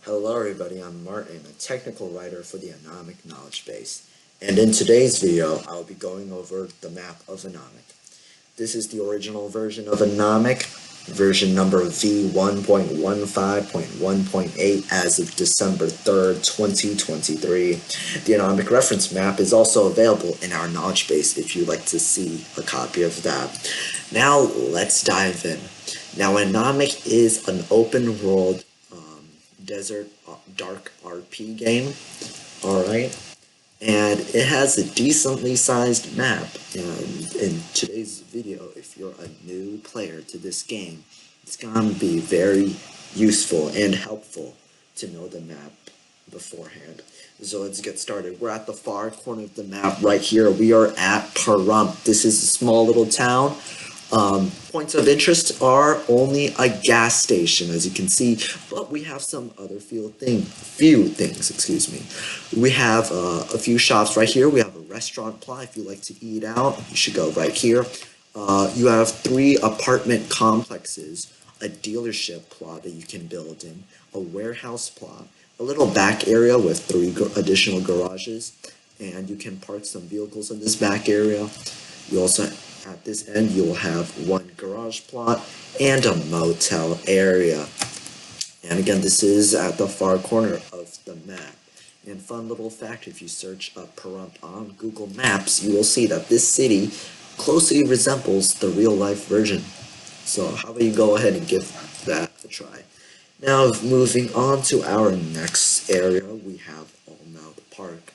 Hello everybody, I'm Martin, a technical writer for the Anomic Knowledgebase. And in today's video, I'll be going over the map of Anomic. This is the original version of Anomic, version number V1.15.1.8 as of December 3rd, 2023. The Anomic reference map is also available in our knowledge base if you'd like to see a copy of that. Now let's dive in. Now Anomic is an open world desert dark RP game, alright, and it has a decently sized map. And in today's video, if you're a new player to this game, it's gonna be very useful and helpful to know the map beforehand. So let's get started. We're at the far corner of the map right here. We are at Pahrump. This is a small little town. Points of interest are only a gas station, as you can see, but we have some other few things. We have a few shops right here. We have a restaurant plot. If you like to eat out, you should go right here. You have 3 apartment complexes, a dealership plot that you can build in, a warehouse plot, a little back area with 3 additional garages, and you can park some vehicles in this back area. You also, at this end, you'll have 1 garage plot and a motel area. And again, this is at the far corner of the map. And fun little fact, if you search up Pahrump on Google Maps, you will see that this city closely resembles the real life version. So how about you go ahead and give that a try. Now moving on to our next area, we have Allmouth Park.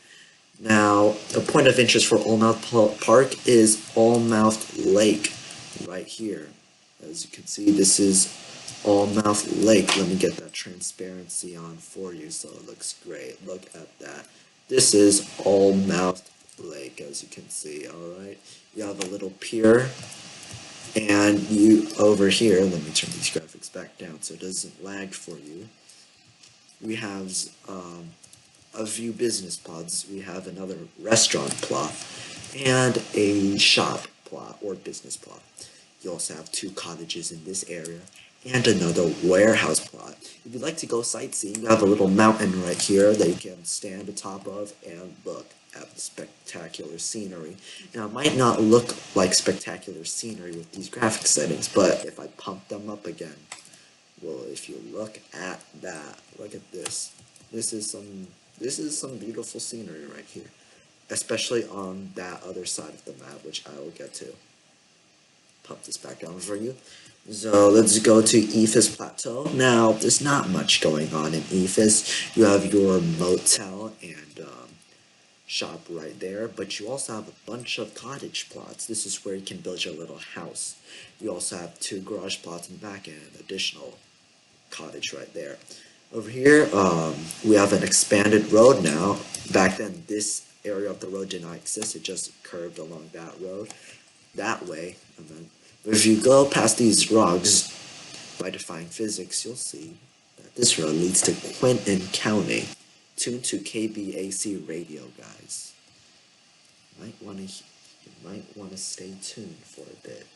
Now, a point of interest for Allmouth Park is Allmouth Lake, right here. As you can see, this is Allmouth Lake. Let me get that transparency on for you so it looks great. Look at that. This is Allmouth Lake, as you can see, alright? You have a little pier, and you, over here, let me turn these graphics back down so it doesn't lag for you. We have, a few business plots. We have another restaurant plot and a shop plot or business plot. You also have 2 cottages in this area and another warehouse plot. If you'd like to go sightseeing, you have a little mountain right here that you can stand atop of and look at the spectacular scenery. Now, it might not look like spectacular scenery with these graphic settings, but if I pump them up again, well, if you look at that, look at this. This is some beautiful scenery right here, especially on that other side of the map, which I will get to. Pump this back down for you. So let's go to Ephes Plateau. Now, there's not much going on in Ephes. You have your motel and shop right there, but you also have a bunch of cottage plots. This is where you can build your little house. You also have 2 garage plots in the back and an additional cottage right there. Over here, we have an expanded road now. Back then, this area of the road did not exist. It just curved along that road, that way. And then, if you go past these rocks, by defying physics, you'll see that this road leads to Quinton County. Tuned to KBAC radio, guys. You might want to stay tuned for a bit.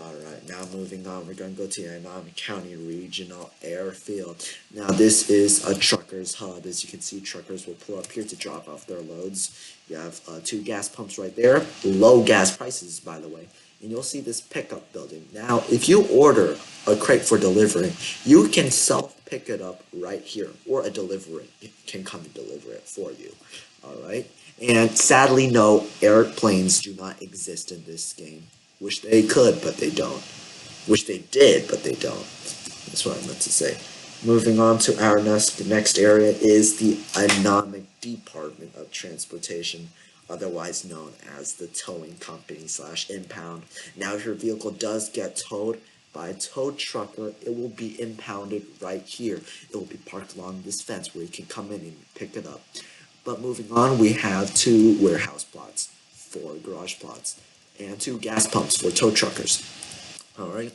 Alright, now moving on, we're going to go to the Anomic County Regional Airfield. Now this is a trucker's hub. As you can see, truckers will pull up here to drop off their loads. You have 2 gas pumps right there. Low gas prices, by the way. And you'll see this pickup building. Now, if you order a crate for delivery, you can self-pick it up right here. Or a delivery can come and deliver it for you. Alright? And sadly, no, airplanes do not exist in this game. Wish they could, but they don't. Wish they did, but they don't. That's what I meant to say. Moving on to our next area is the Anomic Department of Transportation, otherwise known as the towing company / impound. Now, if your vehicle does get towed by a tow trucker, it will be impounded right here. It will be parked along this fence where you can come in and pick it up. But moving on, we have 2 warehouse plots, 4 garage plots, and 2 gas pumps for tow truckers. Alright,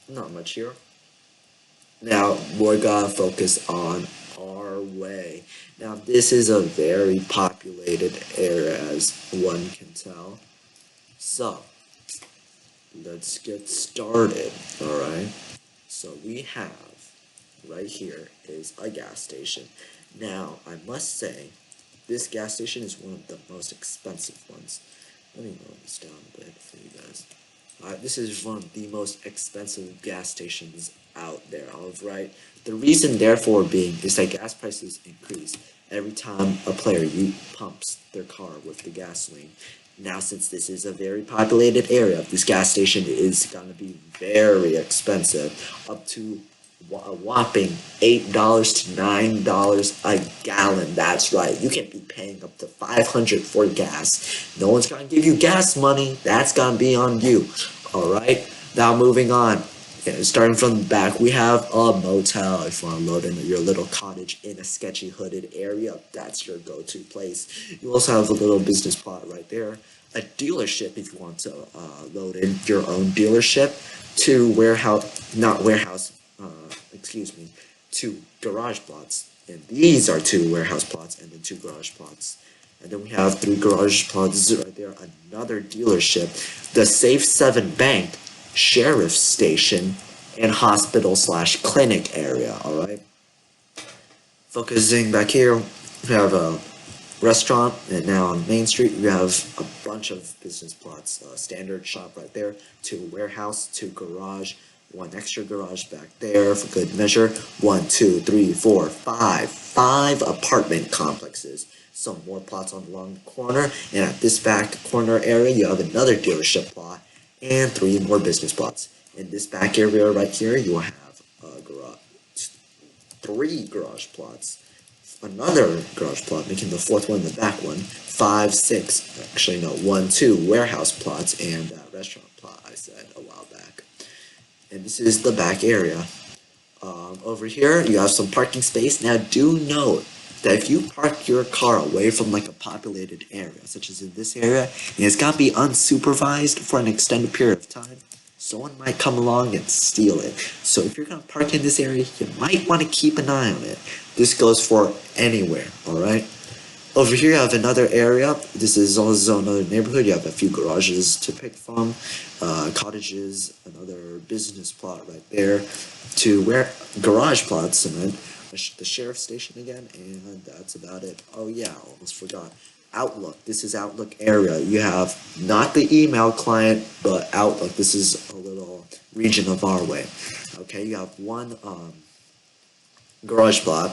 not much here. Now, we're gonna focus on our way. Now, this is a very populated area, as one can tell. So, let's get started, alright? So, we have right here is a gas station. Now, I must say, this gas station is one of the most expensive ones. Let me lower this down a bit for you guys. This is one of the most expensive gas stations out there, alright? The reason, therefore, being is that gas prices increase every time a player pumps their car with the gasoline. Now, since this is a very populated area, this gas station is going to be very expensive, up to a whopping $8 to $9 a gallon. That's right. You can be paying up to $500 for gas. No one's gonna give you gas money. That's gonna be on you. All right. Now moving on. Starting from the back, we have a motel. If you want to load in your little cottage in a sketchy hooded area, that's your go-to place. You also have a little business plot right there. A dealership if you want to load in your own dealership. Two two garage plots. And these are two warehouse plots and then two garage plots. And then we have three garage plots right there. Another dealership, the Safe 7 Bank, sheriff station, and hospital/clinic area. All right. Focusing back here, we have a restaurant, and now on Main Street we have a bunch of business plots. Standard shop right there, two warehouse, two garage, one extra garage back there for good measure. 1, 2, 3, 4, 5 apartment complexes. Some more plots along the corner, and at this back corner area you have another dealership plot and 3 more business plots. In this back area right here you will have a garage, 3 garage plots, another garage plot, making the 4th one the back one, 5, 6, actually no, 1, 2 warehouse plots, and that restaurant plot I said a while back. And this is the back area. Over here you have some parking space. Now do note that if you park your car away from like a populated area, such as in this area, and it's gotta be unsupervised for an extended period of time, someone might come along and steal it. So if you're gonna park in this area, you might want to keep an eye on it. This goes for anywhere, alright? Over here you have another area. This is also another neighborhood. You have a few garages to pick from, cottages, another business plot right there, garage plots, and then the sheriff station again, and that's about it. Oh yeah, almost forgot. Outlook. This is Outlook area. You have not the email client, but Outlook. This is a little region of our way. Okay, you have one garage plot,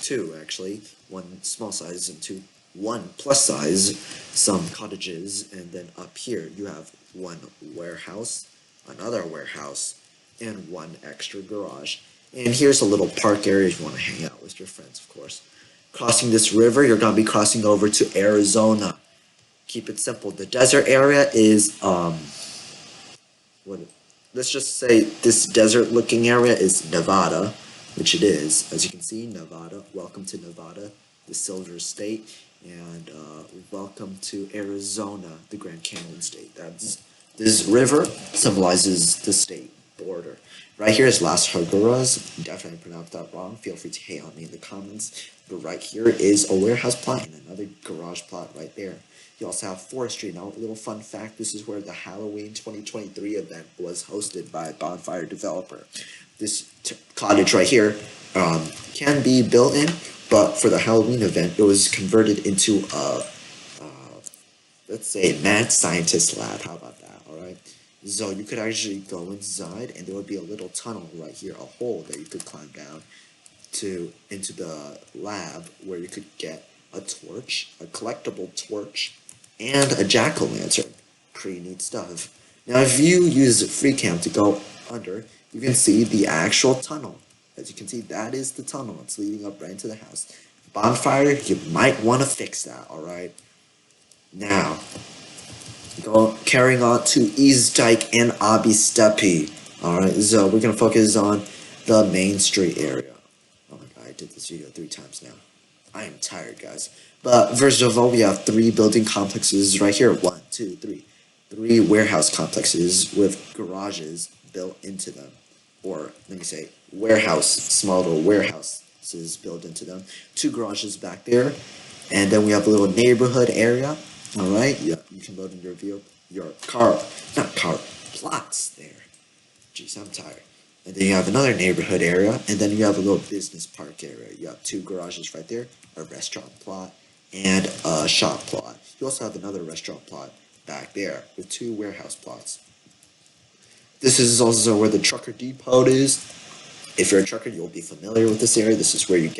2 actually, 1 small size and 1 plus size, some cottages, and then up here you have 1 warehouse, another warehouse, and 1 extra garage. And here's a little park area if you want to hang out with your friends, of course. Crossing this river, you're going to be crossing over to Arizona. Keep it simple. The desert area is, let's just say this desert looking area is Nevada, which it is. As you can see, Nevada. Welcome to Nevada, the Silver State. And welcome to Arizona, the Grand Canyon State. This river symbolizes the state border. Right here is Las Higueras. Definitely pronounced that wrong. Feel free to hate on me in the comments. But right here is a warehouse plot and another garage plot right there. You also have Forestry. Now, a little fun fact, this is where the Halloween 2023 event was hosted by a bonfire developer. This cottage right here can be built in, but for the Halloween event, it was converted into a, let's say, mad scientist lab. How about that, alright? So you could actually go inside, and there would be a little tunnel right here, a hole that you could climb down into the lab, where you could get a torch, a collectible torch, and a jack-o'-lantern. Pretty neat stuff. Now, if you use FreeCam to go under, you can see the actual tunnel. As you can see, that is the tunnel. It's leading up right into the house. Bonfire, you might want to fix that, alright? Now, carrying on to East Dyke and Abi Steppe. Alright, so we're going to focus on the Main Street area. Oh my god, I did this video 3 times now. I am tired, guys. But first of all, we have 3 building complexes right here. 1, 2, 3. 3 warehouse complexes with garages built into them. Or, let me say, small little warehouses built into them. 2 garages back there. And then we have a little neighborhood area. Alright, yeah, you can load in your plots there. Jeez, I'm tired. And then you have another neighborhood area, and then you have a little business park area. You have 2 garages right there, a restaurant plot, and a shop plot. You also have another restaurant plot back there with 2 warehouse plots. This is also where the trucker depot is. If you're a trucker, you'll be familiar with this area. This is where you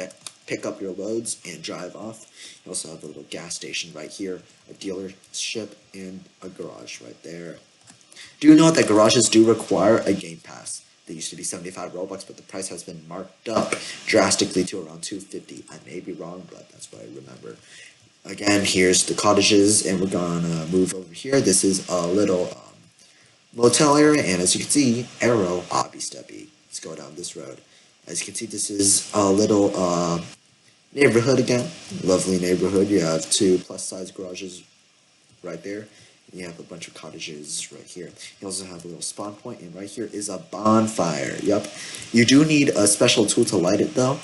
pick up your loads and drive off. You also have a little gas station right here, a dealership, and a garage right there. Do note that garages do require a game pass. They used to be 75 Robux, but the price has been marked up drastically to around 250. I may be wrong, but that's what I remember. Again, here's the cottages, and we're gonna move over here. This is a little motel area, and as you can see, arrow, obby steppy. Let's go down this road. As you can see, this is a little neighborhood again. Lovely neighborhood. You have 2 plus-size garages right there. You have a bunch of cottages right here. You also have a little spawn point, and right here is a bonfire. Yep. You do need a special tool to light it, though.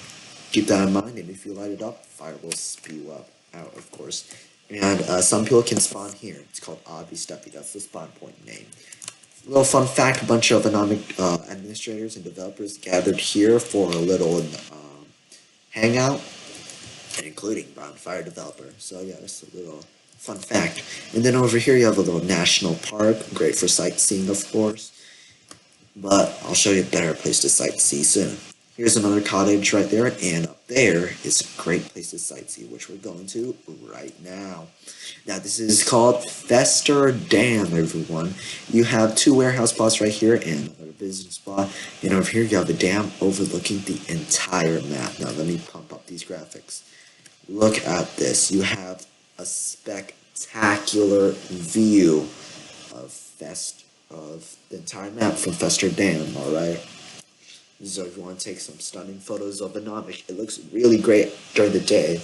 Keep that in mind, and if you light it up, fire will spew up out, of course. And some people can spawn here. It's called Obby Steppy. That's the spawn point name. Little fun fact, a bunch of Anomic administrators and developers gathered here for a little hangout, including bonfire developer. So yeah, that's a little fun fact. And then over here you have a little national park, great for sightseeing, of course. But I'll show you a better place to sightsee soon. Here's another cottage right there, and up there is a great place to sightsee, which we're going to right now. Now, this is called Fester Dam, everyone. You have 2 warehouse plots right here and another business plot. And over here, you have a dam overlooking the entire map. Now, let me pump up these graphics. Look at this. You have a spectacular view of the entire map from Fester Dam, alright? So if you want to take some stunning photos of Anomic, it looks really great during the day.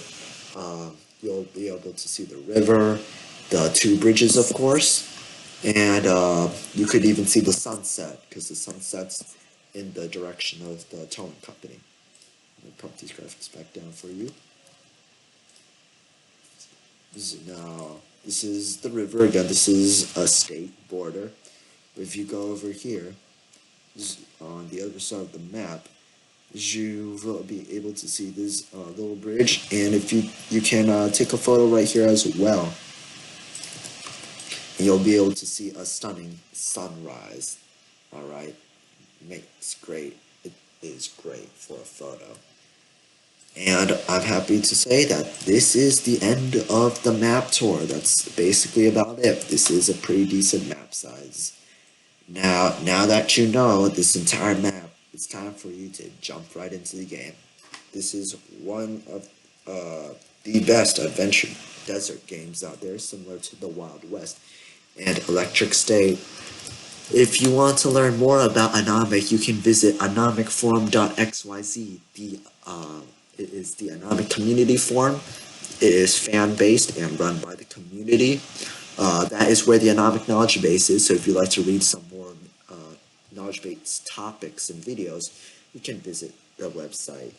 You'll be able to see the river, the 2 bridges, of course, and you could even see the sunset, because the sun sets in the direction of the towing company. Let me pump these graphics back down for you. This is the river. Again, this is a state border. If you go over here, on the other side of the map, you will be able to see this little bridge, and if you can take a photo right here as well, and you'll be able to see a stunning sunrise. Alright, it's great. It is great for a photo. And I'm happy to say that this is the end of the map tour. That's basically about it. This is a pretty decent map size. Now that you know this entire map, it's time for you to jump right into the game. This is one of the best adventure desert games out there, similar to the Wild West and Electric State. If you want to learn more about Anomic, you can visit anomicforum.xyz. It is the Anomic community forum. It is fan-based and run by the community. That is where the Anomic Knowledgebase is, so if you'd like to read some more knowledge-based topics and videos, you can visit the website.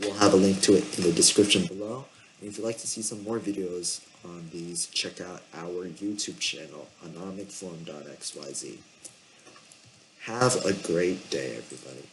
We'll have a link to it in the description below. And if you'd like to see some more videos on these, check out our YouTube channel, anomicforum.xyz. Have a great day, everybody.